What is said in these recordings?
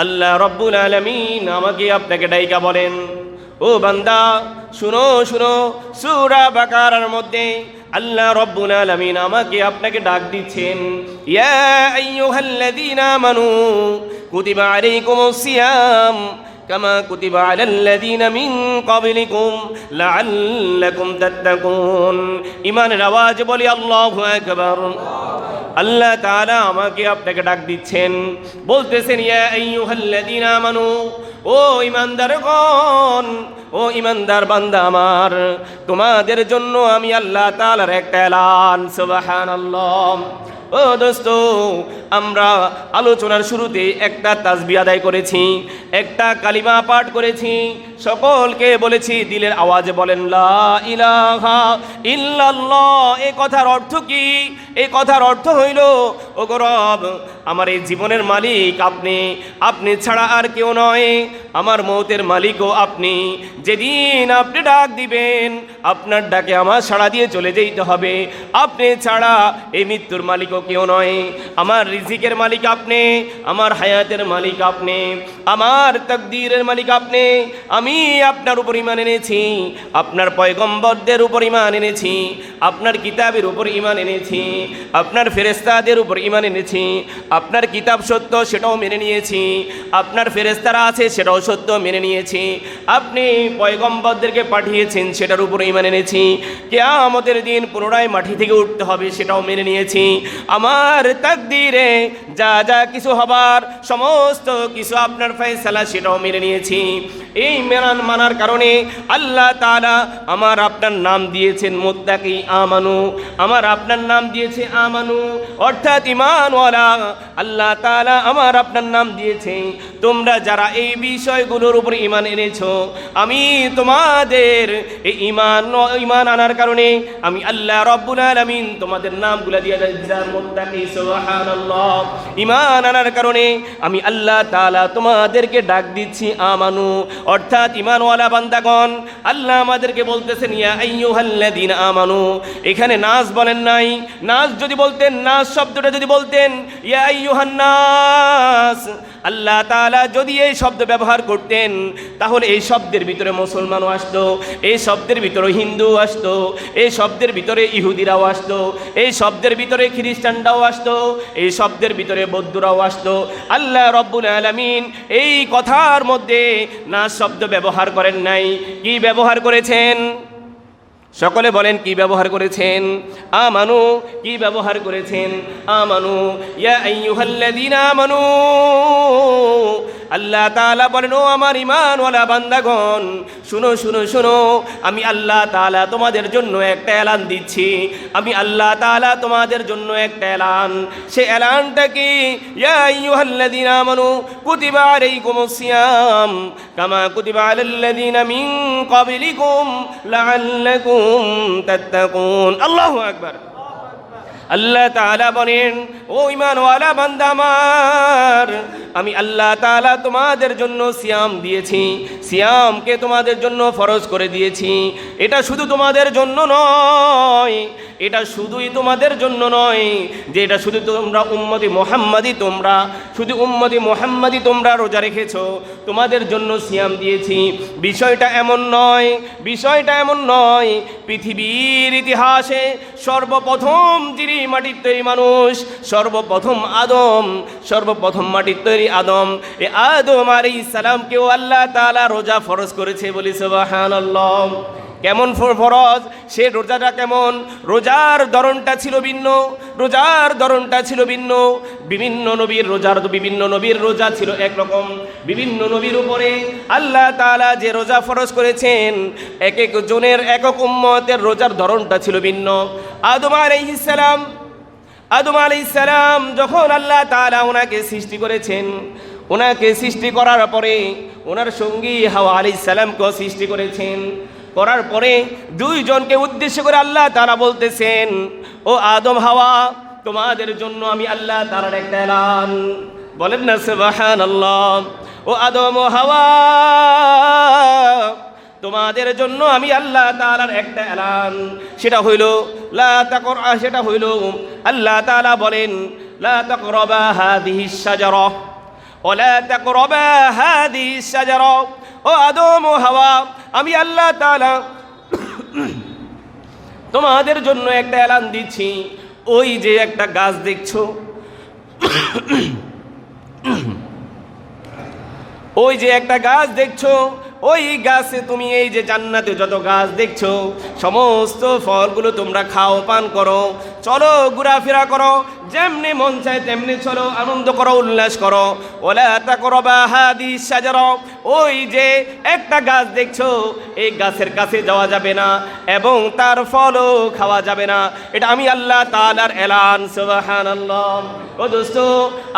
আল্লাহ রব্বুল আলামিন আমাকে আপনাকে ডাইকা বলেন, ও বান্দা শুনো শুনো, সূরা বাকারার মধ্যে আল্লাহ রব্বুল আলামিন আমাকে আপনাকে ডাক দিচ্ছেন, ইয়া আইয়ুহাল্লাযীনা আমানু কুতিবা আলাইকুমুস সিয়াম কামা কুতিবা আলাল্লাযীনা মিন ক্বাবলিকুম লাআল্লাকুম তাত্তাকুন। ঈমানের আওয়াজ বলি আল্লাহু আকবার। আল্লাহ তাআলা আমাকে আপনাকে ডাক দিচ্ছেন, বলতেছেন, ইয়া আইয়ুহাল্লাযীনা আমানু, ও ঈমানদারগণ, ও ঈমানদার বান্দা আমার, তোমাদের জন্য আমি আল্লাহ তাআলার একটা এলান। সুবহানাল্লাহ। ও দোস্ত, আমরা আলোচনার শুরুতে একটা তাসবিহ আদায় করেছি, একটা কালিমা পাঠ করেছি, সকলকে বলেছি দিলের আওয়াজে বলেন লা ইলাহা ইল্লাল্লাহ। এই কথার অর্থ কি? এই কথার অর্থ হইল, ও রব, আমার এই জীবনের মালিক আপনি, আপনি ছাড়া আর কেউ নয়, আমার মৌতের মালিকও আপনি। যেদিন আপনি ডাক দিবেন, আপনার ডাকে আমার সাড়া দিয়ে চলে যেতে হবে। আপনি ছাড়া এই মৃত্যুর মালিকও কেউ নয়। আমার রিজিকের মালিক আপনি, আমার হায়াতের মালিক আপনি, আমার তাকদীরের মালিক আপনি। আমি আপনার উপর ঈমান এনেছি, আপনার পয়গম্বরদের উপর ঈমান এনেছি, আপনার কিতাবের উপর ঈমান এনেছি, আপনার ফেরেশতাদের উপর ঈমান এনেছি। আপনার কিতাব সত্য, সেটাও মেনে নিয়েছি। আপনার ফেরেশতারা আছে, সেটাও সত্য, মেনে নিয়েছি। আপনি পয়গম্বরদেরকে পাঠিয়েছেন, সেটার উপর ঈমান এনেছি। কিয়ামতের দিন পুনরায় মাটি থেকে উঠতে হবে, সেটাও মেনে নিয়েছি। আমার তাকদীরে যা যা কিছু হবার সমস্ত কিছু আপনার ফয়সালা, সেটাও মেনে নিয়েছি। এই মানার কারণে আল্লাহ তাআলা আমার আপনার নাম দিয়েছেন মুত্তাকি আমানু, আমার আপনার নাম দিয়েছে আমানু, অর্থাৎ ঈমানওয়ালা। আল্লাহ তাআলা আমার আপনার নাম দিয়েছে। তোমরা যারা এই বিষয়গুলোর উপর ঈমান এনেছো, আমি তোমাদের এই ঈমান আনার কারণে আমি আল্লাহ রব্বুল আলামিন তোমাদের নামগুলো দিয়ে দিলাম মুত্তাকি। সুবহানাল্লাহ। ঈমান আনার কারণে আমি আল্লাহ তাআলা তোমাদেরকে ডাক দিচ্ছি আমানু, অর্থাৎ ঈমানওয়ালা বান্দাগণ। আল্লাহ আমাদেরকে বলতেছেন, ইয়া আইয়ুহাল্লাযীনা আমানু। এখানে নাস বলেন নাই। নাস যদি বলতেন, নাস শব্দটা যদি বলতেন ইয়া আইয়ুহান নাস, আল্লাহ তাআলা যদি এই শব্দ ব্যবহার করতেন, তাহলে এই শব্দের ভিতরে মুসলমানও আসতো, এই শব্দের ভিতরে হিন্দু আসতো, এই শব্দের ভিতরে ইহুদিরাও আসতো, এই শব্দের ভিতরে খ্রিস্টানরাও আসতো, এই শব্দের ভিতরে বৌদ্ধরাও আসতো। আল্লাহ রব্বুল আলামিন এই কথার মধ্যে না শব্দ ব্যবহার করেন নাই। কি ব্যবহার করেছেন? সকলে বলেন কি ব্যবহার করেছেন? আমানু। কি ব্যবহার করেছেন? আমানু। ইয়া আইয়ুহাল্লাযীনা আমানু। আল্লাহ তাআলা বলেন, ও আমার ঈমানওয়ালা বান্দাগণ, শুনো শুনো শুনো, আমি আল্লাহ তাআলা তোমাদের জন্য একটা এলান দিচ্ছি। আমি আল্লাহ তাআলা তোমাদের জন্য একটা এলান। সে এলানটা কি? ইয়া আইয়ুহাল্লাযীনা আমানু কুতিবা আলাইকুমুস সিয়াম কামা কুতিবা আলাল্লাযীনা মিন ক্বাবলিকুম লাআল্লাকুম তাত্তাকুন। আল্লাহু আকবার। আল্লাহ তাআলা বলেন, ও ঈমানওয়ালা বান্দা আমার, আমি আল্লাহ তাআলা তোমাদের জন্য সিয়াম দিয়েছি, সিয়ামকে তোমাদের জন্য ফরজ করে দিয়েছি। এটা শুধু তোমাদের জন্য নয়, এটা শুধুই তোমাদের জন্য নয় যে এটা শুধু তোমরা উম্মতি মুহাম্মাদি, তোমরা শুধু উম্মতি মুহাম্মাদি তোমরা রোজা রেখেছো, তোমাদের জন্য সিয়াম দিয়েছি। বিষয়টা এমন নয়, বিষয়টা এমন নয়। পৃথিবীর ইতিহাসে সর্বপ্রথম যিনি মাটির তৈরি মানুষ, সর্বপ্রথম আদম, সর্বপ্রথম মাটির তৈরি আদম, এই আদম আলাইহিস সালামকেও আল্লাহ তাআলা রোজা ফরজ করেছে। বলি সুবহানাল্লাহ। কেমন ফরজ? সে রোজাটা কেমন? রোজার ধরনটা ছিল ভিন্ন, রোজার ধরনটা ছিল ভিন্ন। বিভিন্ন নবীর রোজার, বিভিন্ন নবীর রোজা ছিল একরকম। বিভিন্ন নবীর উপরে আল্লাহ তাআলা যে রোজা ফরজ করেছেন, এক এক জনের এক এক উম্মতের রোজার ধরনটা ছিল ভিন্ন। আদম আলাইহিস সালাম, আদম আলাইহিস সালাম যখন আল্লাহ তাআলা ওনাকে সৃষ্টি করেছেন, ওনাকে সৃষ্টি করার পরে ওনার সঙ্গী হাওয়া আলাইহিস সালামকেও সৃষ্টি করেছেন। করার পরে দুইজনকে উদ্দেশ্য করে আল্লাহ তাআলা বলতেছেন, ও আদম হাওয়া, তোমাদের জন্য আমি আল্লাহ তাআলার একটা এলান। বলেন না সুবহানাল্লাহ। ও আদম ও হাওয়া, তোমাদের জন্য আমি আল্লাহ তাআলার একটা এলান। সেটা হইল লা তাকরা, সেটা হইল আল্লাহ তাআলা বলেন লা তাকরাবা হাযিহিস শাজারা ওয়ালা তাকরাবা হাদিস শাজারা, ও আদম ও হাওয়া, আমি আল্লাহ তাআলা তোমাদের জন্য একটা এলান দিচ্ছি। ওই যে একটা গাছ দেখছো, ওই যে একটা গাছ দেখছো, ওই গাছে তুমি এই যে জান্নাতে যত গাছ দেখছো সমস্ত ফলগুলো তোমরা খাও, পান করো, চলো ঘোরাফেরা করো, যেমনি মন চায় তেমনি চলো, আনন্দ করো, উল্লাস করো। ওয়ালা তাকরাবা হাদিস শাজারা, ওই যে একটা গাছ দেখছো এই গাছের কাছে যাওয়া যাবে না এবং তার ফলও খাওয়া যাবে না। এটা আমি আল্লাহ তাআলার এলান। সুবহানাল্লাহ। ও দোস্ত,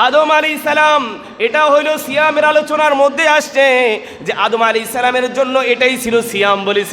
আদম আলাইহিস সালাম, এটা হইল সিয়ামের আলোচনার মধ্যে আসছে যে আদম আলাইহিস সালামের জন্য এটাই ছিল সিয়াম। বলি